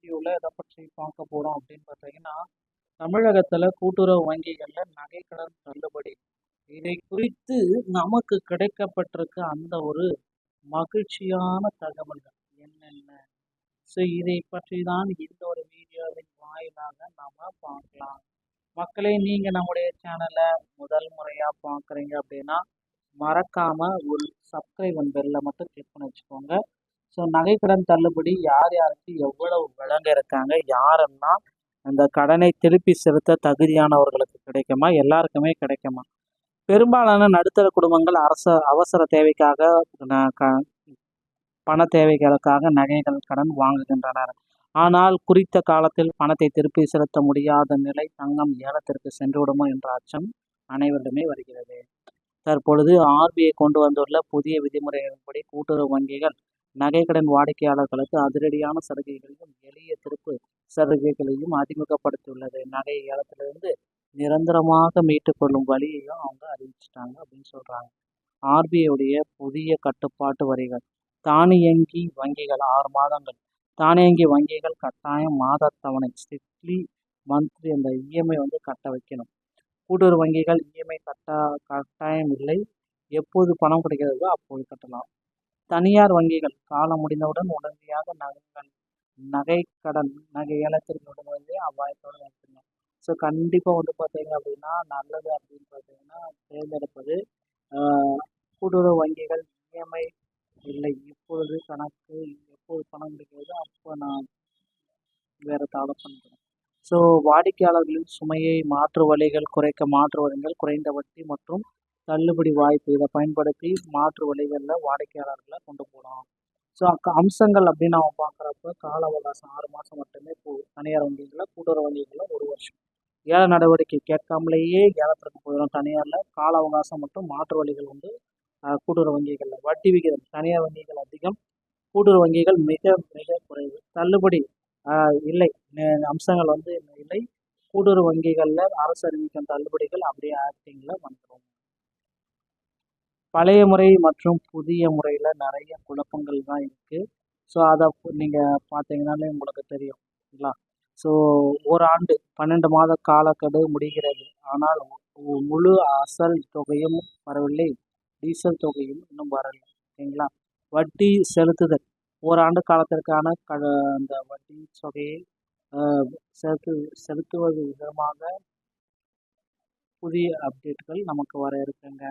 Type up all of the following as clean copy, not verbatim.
வீடியோவில் எதை பற்றி பார்க்க போகிறோம் அப்படின்னு பார்த்தீங்கன்னா, தமிழகத்தில் கூட்டுறவு வங்கிகளில் நகைக்கடன் தள்ளுபடி. இதை குறித்து நமக்கு கிடைக்கப்பட்டிருக்க அந்த ஒரு மகிழ்ச்சியான தகவல்கள் என்னென்ன? ஸோ இதை பற்றி தான் இந்த ஒரு வீடியோவின் வாயிலாக நாம பார்க்கலாம். மக்களே, நீங்கள் நம்முடைய சேனலை முதல் முறையாக பார்க்குறீங்க அப்படின்னா மறக்காமல் ஒரு சப்ஸ்கிரைப் பெல்லை மட்டும் கிளிக் பண்ணி வச்சுக்கோங்க. ஸோ நகைக்கடன் தள்ளுபடி யார் யாருக்கு எவ்வளவு வழங்க இருக்காங்க, யாரெல்லாம் அந்த கடனை திருப்பி செலுத்த தகுதியானவர்களுக்கு கிடைக்குமா, எல்லாருக்குமே கிடைக்குமா? பெரும்பாலான நடுத்தர குடும்பங்கள் அவசர தேவைக்காக பண தேவைகளுக்காக நகைகள் கடன் வாங்குகின்றனர். ஆனால் குறித்த காலத்தில் பணத்தை திருப்பி செலுத்த முடியாத நிலை தங்கம் ஏலத்திற்கு சென்றுவிடுமோ என்ற அச்சம் அனைவரிடமே வருகிறது. தற்பொழுது ஆர்பிஐ கொண்டு வந்துள்ள புதிய விதிமுறைகளின்படி கூட்டுறவு வங்கிகள் நகைக்கடன் வாடிக்கையாளர்களுக்கு அதிரடியான சலுகைகளையும் எளிய திருப்பு சலுகைகளையும் அறிமுகப்படுத்தியுள்ளது. நகை ஏலத்திலிருந்து நிரந்தரமாக மீட்டுக்கொள்ளும் வழியையும் அவங்க அறிவிச்சிட்டாங்க அப்படின்னு சொல்றாங்க. ஆர்பிஐ புதிய கட்டுப்பாட்டு வரிகள். தானியங்கி வங்கிகள் 6 மாதங்கள். தானியங்கி வங்கிகள் கட்டாயம் மாதத்தவணை ஸ்ட்ரிக்ட்லி மந்த்லி அந்த இஎம்ஐ கட்ட வைக்கணும். கூட்டுறவு வங்கிகள் இஎம்ஐ கட்டாயம் இல்லை, எப்போது பணம் கிடைக்கிறதோ அப்போது கட்டலாம். தனியார் வங்கிகள் காலம் முடிந்தவுடன் உடனடியாக நகை ஏலத்திற்கு விடுவதே அபாயத்தோடு இருக்குங்க. ஸோ கண்டிப்பாக பார்த்தீங்க அப்படின்னா நல்லது அப்படின்னு பார்த்தீங்கன்னா தேர்ந்தெடுப்பது. கூட்டுறவு வங்கிகள் இஎம்ஐ இல்லை, இப்பொழுது கணக்கு எப்போது பணம் கிடைக்கிறதோ அப்போ நான் வேறு தவணை பண்ணிக்கிறேன். ஸோ வாடிக்கையாளர்களின் சுமையை மாற்று வழிகள் குறைக்க மாற்று வழிகள் குறைந்த வட்டி மற்றும் தள்ளுபடி வாய்ப்பு இதை பயன்படுத்தி மாற்று வழிகளில் வாடிக்கையாளர்களை கொண்டு போகலாம். ஸோ அம்சங்கள் அப்படின்னு அவன் பார்க்குறப்ப கால அவகாசம் 6 மாதம் மட்டுமே போகும். தனியார் வங்கிகளில், கூட்டுறவு வங்கிகளில் 1 வருஷம். ஏல நடவடிக்கை கேட்காமலேயே ஏலத்திற்கு போயிடும். தனியாரில் கால அவகாசம் மற்றும் மாற்று வழிகள் உண்டு. கூட்டுறவு வங்கிகளில் வட்டி விகிதம் தனியார் வங்கிகள் அதிகம், கூட்டுறவு வங்கிகள் மிக மிக குறைவு. தள்ளுபடி இல்லை, அம்சங்கள் இல்லை. கூட்டுறவு வங்கிகளில் அரசு அறிவிக்கும் தள்ளுபடிகள் அப்படியே ஆக்டிங்கில் வந்துடும். பழைய முறை மற்றும் புதிய முறையில் நிறைய குழப்பங்கள் தான் இருக்குது. ஸோ அதை நீங்கள் பார்த்தீங்கன்னாலே உங்களுக்கு தெரியும் இல்லைங்களா? ஸோ ஒரு ஆண்டு 12 மாத காலக்கெடு முடிகிறது. ஆனால் முழு அசல் தொகையும் வரவில்லை, டீசல் தொகையும் இன்னும் வரவில்லை. ஓகேங்களா? வட்டி செலுத்துதல் ஓராண்டு காலத்திற்கான அந்த வட்டி தொகையை செலுத்துவது விதமாக புதிய அப்டேட்கள் நமக்கு வர இருக்குங்க.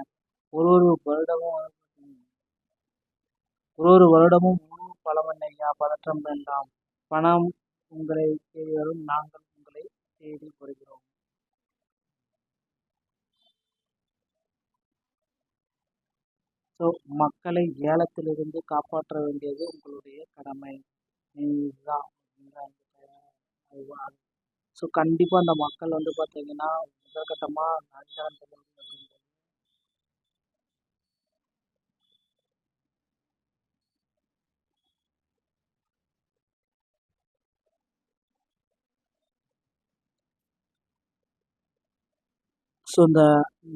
ஒரு வருடமும் முழு பலமன்னையா, பதற்றம் வேண்டாம், பணம் உங்களை தேடி வரும், நாங்கள் உங்களை தேடி வருகிறோம். ஸோ மக்களை ஏலத்திலிருந்து காப்பாற்ற வேண்டியது உங்களுடைய கடமை. இதுதான். ஸோ கண்டிப்பாக அந்த மக்கள் பார்த்தீங்கன்னா முதற்கட்டமாக நகைக்கடன் தள்ளுபடி அப்படின்றது ஸோ இந்த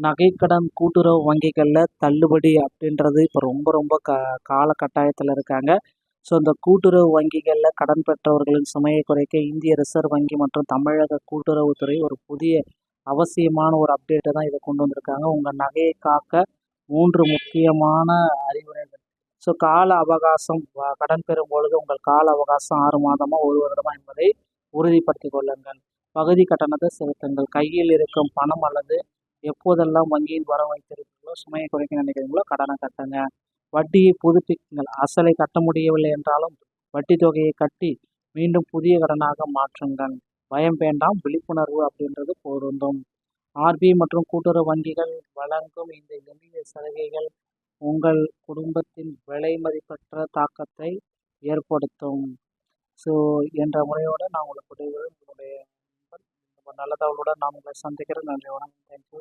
நகைக்கடன் கூட்டுறவு வங்கிகளில் தள்ளுபடி அப்படின்றது இப்போ ரொம்ப ரொம்ப காலகட்டாயத்தில் இருக்காங்க. ஸோ இந்த கூட்டுறவு வங்கிகளில் கடன் பெற்றவர்களின் சுமையை குறைக்க இந்திய ரிசர்வ் வங்கி மற்றும் தமிழக கூட்டுறவுத்துறை ஒரு புதிய அவசியமான ஒரு அப்டேட்டை தான் இதை கொண்டு வந்திருக்காங்க. உங்கள் நகையை காக்க 3 முக்கியமான அறிவுரைகள். ஸோ கால அவகாசம், கடன் பெறும் பொழுது உங்கள் கால அவகாசம் 6 மாதமா 1 வருடமா என்பதை உறுதிப்படுத்திக் கொள்ளுங்கள். பகுதி கட்டணத்தை செலுத்துங்கள். கையில் இருக்கும் பணம் அல்லது எப்போதெல்லாம் வங்கியில் வர வைத்திருக்கீங்களோ, சுமையை குறைக்க நினைக்கிறீங்களோ கடனை கட்டுங்க. வட்டியை புதுப்பிக்குங்கள். அசலை கட்ட முடியவில்லை என்றாலும் வட்டி தொகையை கட்டி மீண்டும் புதிய கடனாக மாற்றுங்கள். பயம் வேண்டாம், விழிப்புணர்வு அப்படின்றது பொருந்தும். ஆர்பிஐ மற்றும் கூட்டுறவு வங்கிகள் வழங்கும் இந்த எளிய சலுகைகள் உங்கள் குடும்பத்தின் விலை மதிப்பற்ற தாக்கத்தை ஏற்படுத்தும். ஸோ என்ற முறையோடு நான் உங்களுக்கு உங்களுடைய நல்ல தகவலுடன் நான் உங்களை சந்திக்கிறேன். நன்றி, வணக்கம். தேங்க்யூ.